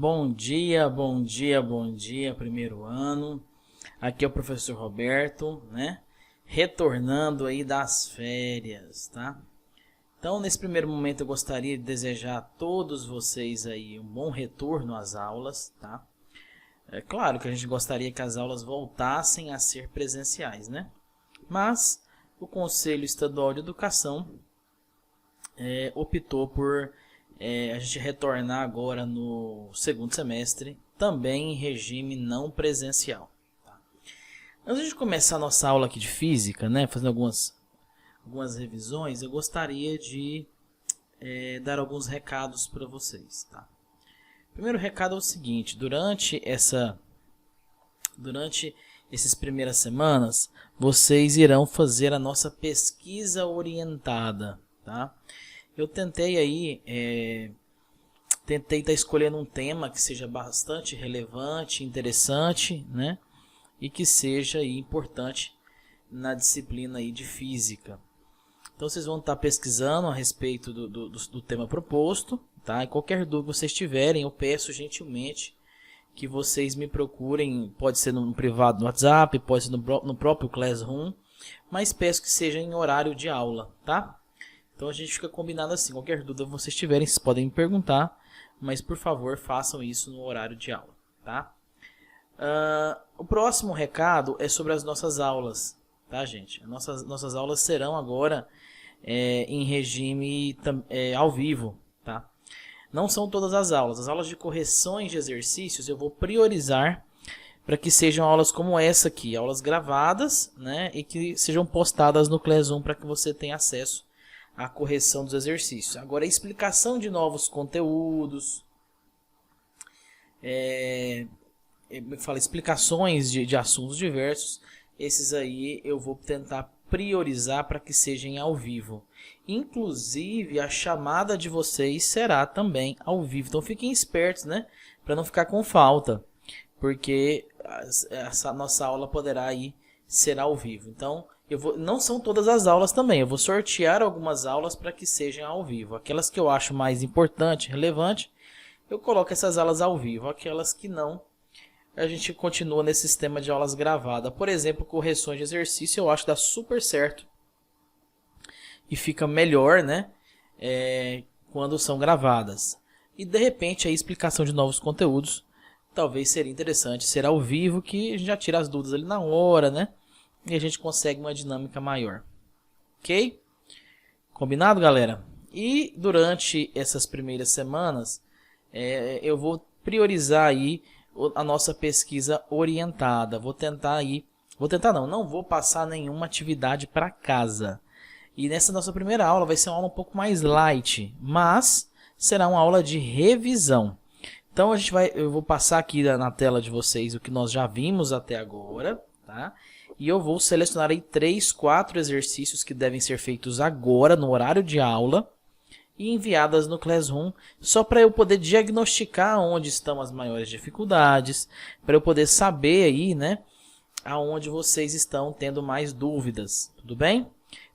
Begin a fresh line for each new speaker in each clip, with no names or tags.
Bom dia, bom dia, bom dia, primeiro ano. Aqui é o professor Roberto, né? Retornando aí das férias, tá? Então, nesse primeiro momento eu gostaria de desejar a todos vocês aí um bom retorno às aulas, tá? É claro que a gente gostaria que as aulas voltassem a ser presenciais, né? Mas o Conselho Estadual de Educação optou por a gente retornar agora no segundo semestre, também em regime não presencial. Tá? Antes de começar a nossa aula aqui de física, né, fazendo algumas revisões, eu gostaria de dar alguns recados para vocês. Tá? O primeiro recado é o seguinte: durante essas primeiras semanas, vocês irão fazer a nossa pesquisa orientada. Tá? Eu tentei aí, estar escolhendo um tema que seja bastante relevante, interessante, né? E que seja aí importante na disciplina aí de física. Então vocês vão estar pesquisando a respeito do tema proposto, tá? E qualquer dúvida que vocês tiverem, eu peço gentilmente que vocês me procurem, pode ser no privado no WhatsApp, pode ser no próprio Classroom, mas peço que seja em horário de aula, tá? Então a gente fica combinado assim, qualquer dúvida que vocês tiverem, vocês podem me perguntar, mas por favor façam isso no horário de aula, tá? O próximo recado é sobre as nossas aulas, tá, gente? Nossas aulas serão agora em regime ao vivo, tá? Não são todas as aulas de correções de exercícios eu vou priorizar para que sejam aulas como essa aqui, aulas gravadas, né? E que sejam postadas no Classroom para que você tenha acesso a correção dos exercícios. Agora, a explicação de novos conteúdos, explicações de assuntos diversos, esses aí eu vou tentar priorizar para que sejam ao vivo. Inclusive, a chamada de vocês será também ao vivo. Então, fiquem espertos, né? Para não ficar com falta, porque essa nossa aula poderá aí ser ao vivo. Então, não são todas as aulas também, eu vou sortear algumas aulas para que sejam ao vivo. Aquelas que eu acho mais importante, relevante, eu coloco essas aulas ao vivo. Aquelas que não, a gente continua nesse sistema de aulas gravadas. Por exemplo, correções de exercício eu acho que dá super certo e fica melhor, né, quando são gravadas. E de repente a explicação de novos conteúdos talvez seria interessante ser ao vivo, que a gente já tira as dúvidas ali na hora, né? E a gente consegue uma dinâmica maior. Ok? Combinado, galera? E durante essas primeiras semanas, eu vou priorizar aí a nossa pesquisa orientada. Não vou passar nenhuma atividade para casa. E nessa nossa primeira aula vai ser uma aula um pouco mais light, mas será uma aula de revisão. Então eu vou passar aqui na tela de vocês o que nós já vimos até agora, tá? E eu vou selecionar aí 3, 4 exercícios que devem ser feitos agora no horário de aula e enviadas no Classroom, só para eu poder diagnosticar onde estão as maiores dificuldades, para eu poder saber aí, né, aonde vocês estão tendo mais dúvidas, tudo bem?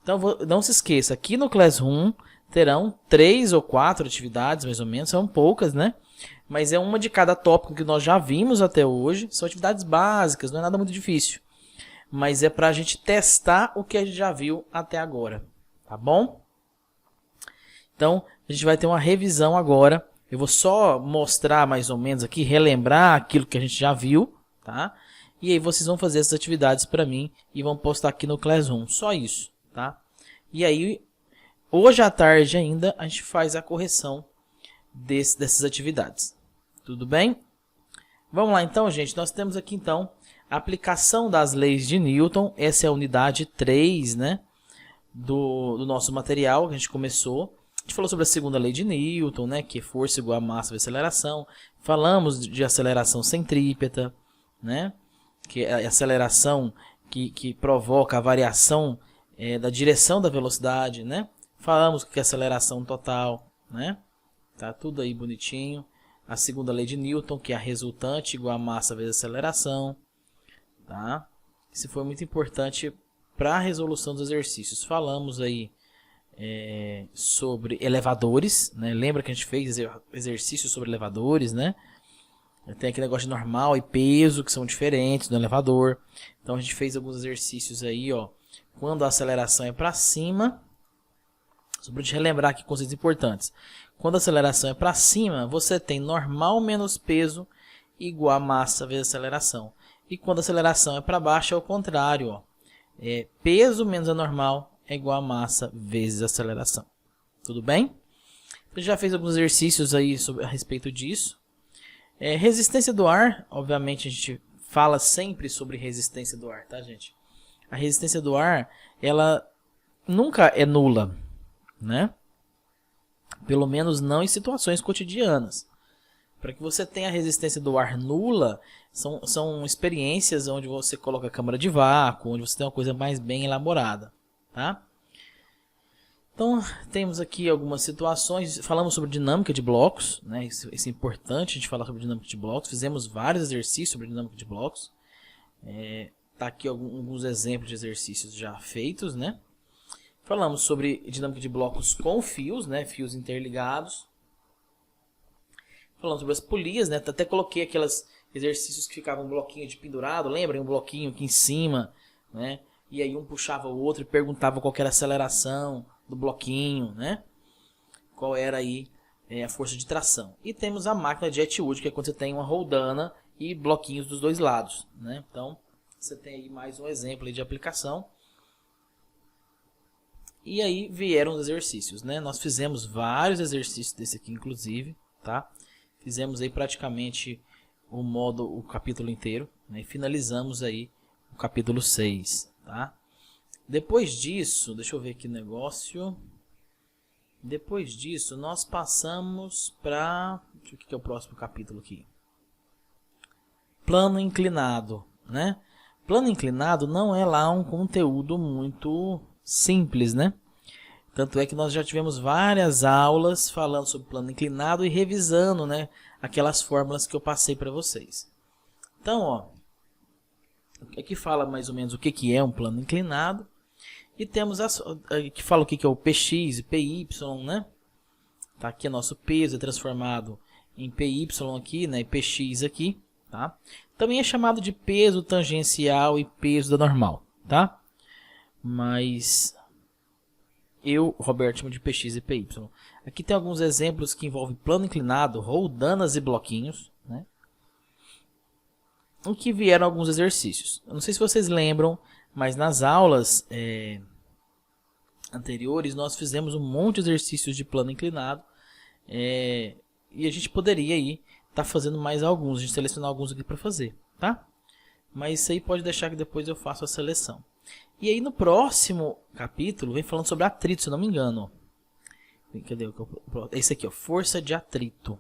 Então não se esqueça, aqui no Classroom terão 3 ou 4 atividades, mais ou menos, são poucas, né? Mas é uma de cada tópico que nós já vimos até hoje, são atividades básicas, não é nada muito difícil. Mas é para a gente testar o que a gente já viu até agora, tá bom? Então, a gente vai ter uma revisão agora. Eu vou só mostrar mais ou menos aqui, relembrar aquilo que a gente já viu, tá? E aí vocês vão fazer essas atividades para mim e vão postar aqui no Classroom, só isso, tá? E aí, hoje à tarde ainda, a gente faz a correção dessas atividades. Tudo bem? Vamos lá então, gente. Nós temos aqui então a aplicação das leis de Newton. Essa é a unidade 3, né, do nosso material que a gente começou. A gente falou sobre a segunda lei de Newton, né, que é força igual a massa vezes aceleração. Falamos de aceleração centrípeta, né, que é a aceleração que provoca a variação da direção da velocidade, né. Falamos que é aceleração total, né. Tá tudo aí bonitinho. A segunda lei de Newton, que é a resultante igual a massa vezes aceleração. Tá? Isso foi muito importante para a resolução dos exercícios. Falamos aí sobre elevadores, né? Lembra que a gente fez exercícios sobre elevadores, né? Tem aquele negócio de normal e peso, que são diferentes no elevador. Então a gente fez alguns exercícios aí, ó. Quando a aceleração é para cima, só para te relembrar aqui conceitos importantes. Quando a aceleração é para cima, você tem normal menos peso igual a massa vezes aceleração. E quando a aceleração é para baixo, é o contrário, ó. Peso menos a normal é igual a massa vezes aceleração. Tudo bem? Você já fez alguns exercícios aí a respeito disso. Resistência do ar, obviamente a gente fala sempre sobre resistência do ar, tá, gente? A resistência do ar, ela nunca é nula, né? Pelo menos não em situações cotidianas. Para que você tenha a resistência do ar nula, são experiências onde você coloca a câmara de vácuo, onde você tem uma coisa mais bem elaborada, tá? Então, temos aqui algumas situações. Falamos sobre dinâmica de blocos, né? Isso é importante a gente falar sobre dinâmica de blocos. Fizemos vários exercícios sobre dinâmica de blocos. Tá aqui alguns exemplos de exercícios já feitos, né? Falamos sobre dinâmica de blocos com fios, né? Fios interligados. Falamos sobre as polias, né? Até coloquei aqueles exercícios que ficavam um bloquinho de pendurado. Lembra? Um bloquinho aqui em cima, né? E aí um puxava o outro e perguntava qual era a aceleração do bloquinho, né? Qual era aí a força de tração. E temos a máquina de Atwood, que é quando você tem uma roldana e bloquinhos dos dois lados, né? Então, você tem aí mais um exemplo aí de aplicação. E aí vieram os exercícios, né? Nós fizemos vários exercícios desse aqui, inclusive, tá? Fizemos aí praticamente o capítulo inteiro, né? E finalizamos aí o capítulo 6, tá? Depois disso, deixa eu ver aqui o negócio. Depois disso, nós passamos para... o que é o próximo capítulo aqui? Plano inclinado, né? Plano inclinado não é lá um conteúdo muito simples, né? Tanto é que nós já tivemos várias aulas falando sobre plano inclinado e revisando, né, aquelas fórmulas que eu passei para vocês. Então, ó, aqui fala mais ou menos o que é um plano inclinado. E temos que fala o que é o Px e Py, né? Tá aqui nosso peso é transformado em Py aqui, né? E Px aqui, tá? Também é chamado de peso tangencial e peso da normal, tá? Mas eu, Roberto, chamo de Px e Py. Aqui tem alguns exemplos que envolvem plano inclinado, roldanas e bloquinhos, né? O que vieram alguns exercícios. Eu não sei se vocês lembram, mas nas aulas anteriores nós fizemos um monte de exercícios de plano inclinado e a gente poderia aí estar fazendo mais alguns, a gente selecionar alguns aqui para fazer, tá? Mas isso aí pode deixar que depois eu faço a seleção. E aí no próximo capítulo vem falando sobre atrito, se eu não me engano. Cadê? Esse aqui, ó, força de atrito.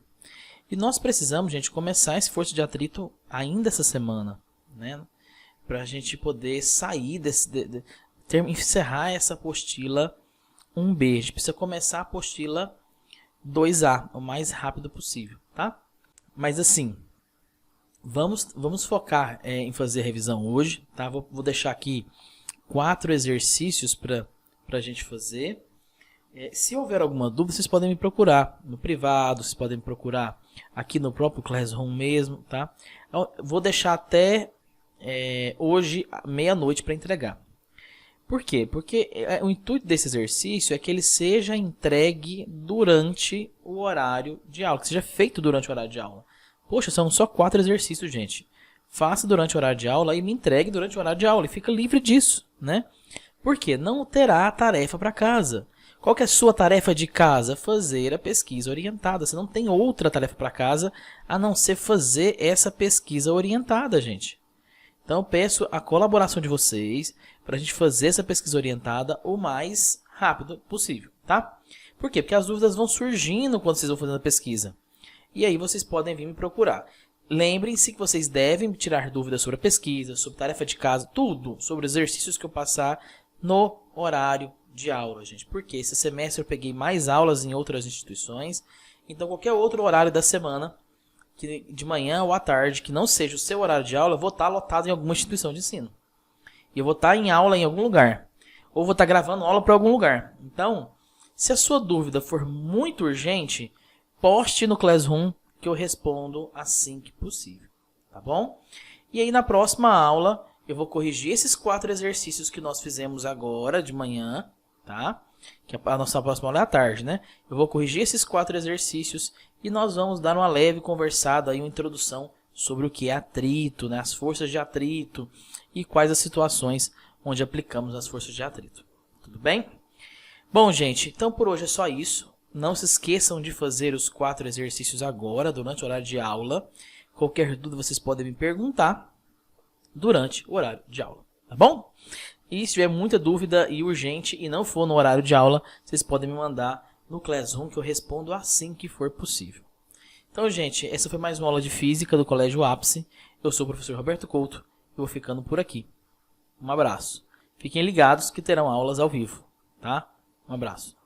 E nós precisamos, gente, começar esse força de atrito ainda essa semana, né? Para a gente poder sair encerrar essa apostila 1B. A gente precisa começar a apostila 2A o mais rápido possível, tá? Mas assim, vamos focar em fazer a revisão hoje, tá? Vou deixar aqui 4 exercícios para a gente fazer. Se houver alguma dúvida, vocês podem me procurar no privado, vocês podem me procurar aqui no próprio Classroom mesmo, tá? Vou deixar até hoje, meia-noite, para entregar. Por quê? Porque o intuito desse exercício é que ele seja entregue durante o horário de aula, que seja feito durante o horário de aula. Poxa, são só 4 exercícios, gente. Faça durante o horário de aula e me entregue durante o horário de aula e fica livre disso, né? Por quê? Não terá tarefa para casa. Qual que é a sua tarefa de casa? Fazer a pesquisa orientada. Você não tem outra tarefa para casa a não ser fazer essa pesquisa orientada, gente. Então eu peço a colaboração de vocês para a gente fazer essa pesquisa orientada o mais rápido possível, tá? Por quê? Porque as dúvidas vão surgindo quando vocês vão fazendo a pesquisa. E aí vocês podem vir me procurar. Lembrem-se que vocês devem tirar dúvidas sobre a pesquisa, sobre tarefa de casa, tudo sobre os exercícios que eu passar no horário de aula, gente. Porque esse semestre eu peguei mais aulas em outras instituições. Então qualquer outro horário da semana, que de manhã ou à tarde, que não seja o seu horário de aula, eu vou estar lotado em alguma instituição de ensino. E eu vou estar em aula em algum lugar. Ou vou estar gravando aula para algum lugar. Então, se a sua dúvida for muito urgente, poste no Classroom que eu respondo assim que possível, tá bom? E aí na próxima aula eu vou corrigir esses 4 exercícios que nós fizemos agora de manhã, tá? Que a nossa próxima aula é à tarde, né? Eu vou corrigir esses 4 exercícios e nós vamos dar uma leve conversada aí, uma introdução sobre o que é atrito, né? As forças de atrito e quais as situações onde aplicamos as forças de atrito. Tudo bem? Bom, gente, então por hoje é só isso. Não se esqueçam de fazer os 4 exercícios agora, durante o horário de aula. Qualquer dúvida vocês podem me perguntar durante o horário de aula, tá bom? E se tiver muita dúvida e urgente e não for no horário de aula, vocês podem me mandar no Classroom que eu respondo assim que for possível. Então, gente, essa foi mais uma aula de Física do Colégio Ápice. Eu sou o professor Roberto Couto e vou ficando por aqui. Um abraço. Fiquem ligados que terão aulas ao vivo, tá? Um abraço.